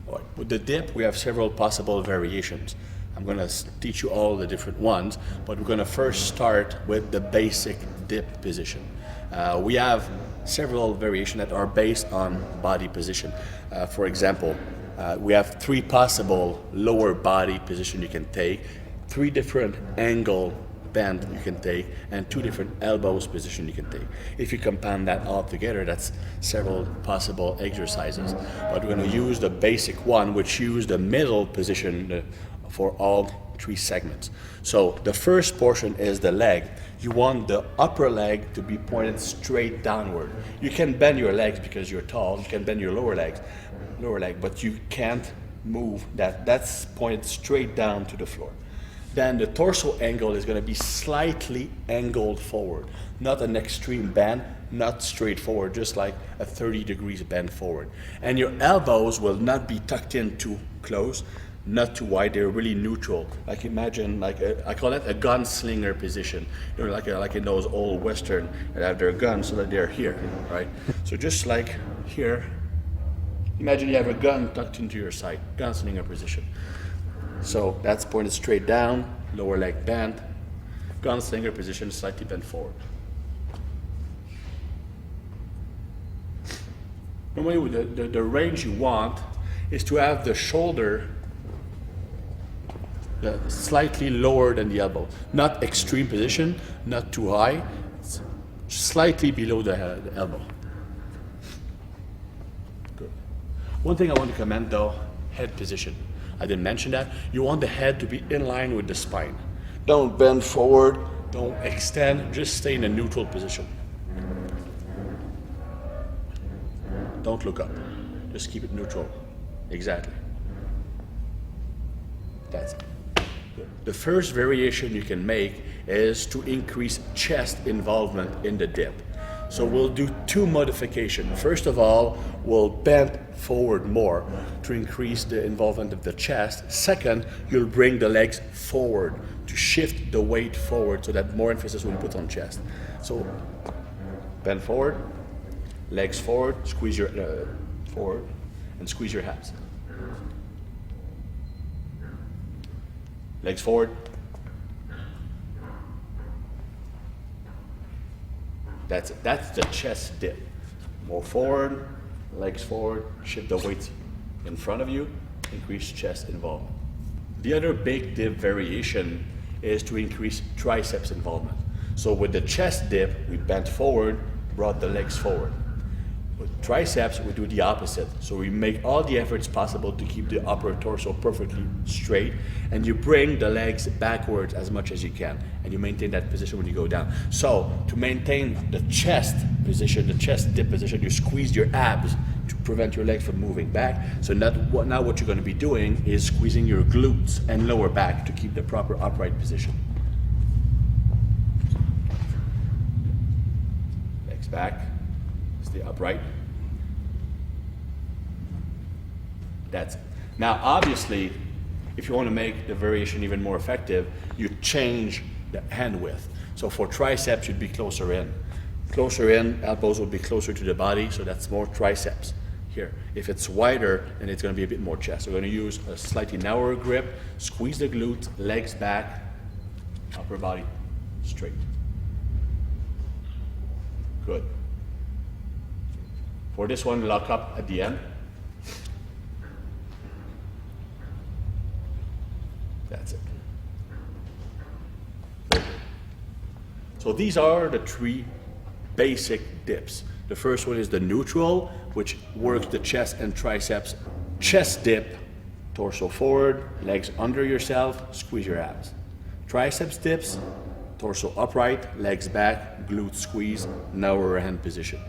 All right. With the dip, we have several possible variations. I'm going to teach you all the different ones, but we're going to first start with the basic dip position. We have several variations that are based on body position. For example, we have 3 possible lower body position you can take, 3 different angle bend you can take, and 2 different elbows position you can take. If you compound that all together, that's several possible exercises. But we're going to use the basic one, which use the middle position for all 3 segments. So the first portion is the leg. You want the upper leg to be pointed straight downward. You can bend your legs because you're tall. You can bend your lower leg, but you can't move that. That's pointed straight down to the floor. Then the torso angle is going to be slightly angled forward, not an extreme bend, not straight forward, just like a 30 degrees bend forward. And your elbows will not be tucked in too close, not too wide. They're really neutral. Like imagine, I call it a gunslinger position. You know, like in those old Western that have their guns so that they're here, right? So just like here, imagine you have a gun tucked into your side, gunslinger position. So that's pointed straight down, lower leg bent, gunslinger position, slightly bent forward. Normally the range you want is to have the shoulder slightly lower than the elbow. Not extreme position, not too high, it's slightly below the elbow. Good. One thing I want to comment though, head position. I didn't mention that. You want the head to be in line with the spine. Don't bend forward, don't extend, just stay in a neutral position. Don't look up, just keep it neutral. Exactly. That's it. The first variation you can make is to increase chest involvement in the dip. So we'll do 2 modifications. First of all, we'll bend forward more to increase the involvement of the chest. Second, you'll bring the legs forward to shift the weight forward so that more emphasis will be put on chest. So bend forward, legs forward, squeeze your forward, and squeeze your abs. Legs forward. That's it. That's the chest dip. More forward, legs forward, shift the weight in front of you, increase chest involvement. The other big dip variation is to increase triceps involvement. So with the chest dip, we bent forward, brought the legs forward. With triceps, we do the opposite. So we make all the efforts possible to keep the upper torso perfectly straight, and you bring the legs backwards as much as you can, and you maintain that position when you go down. So to maintain the chest position, the chest dip position, you squeeze your abs to prevent your legs from moving back. So now what you're going to be doing is squeezing your glutes and lower back to keep the proper upright position. Legs back. Stay upright. That's it. Now, obviously, if you want to make the variation even more effective, you change the hand width. So for triceps, you'd be closer in. Closer in, elbows will be closer to the body, so that's more triceps here. If it's wider, then it's going to be a bit more chest. So we're going to use a slightly narrower grip, squeeze the glutes, legs back, upper body straight. Good. For this one, lock up at the end. That's it. So these are the 3 basic dips. The first one is the neutral, which works the chest and triceps. Chest dip, torso forward, legs under yourself, squeeze your abs. Triceps dips, torso upright, legs back, glutes squeeze, narrower hand position.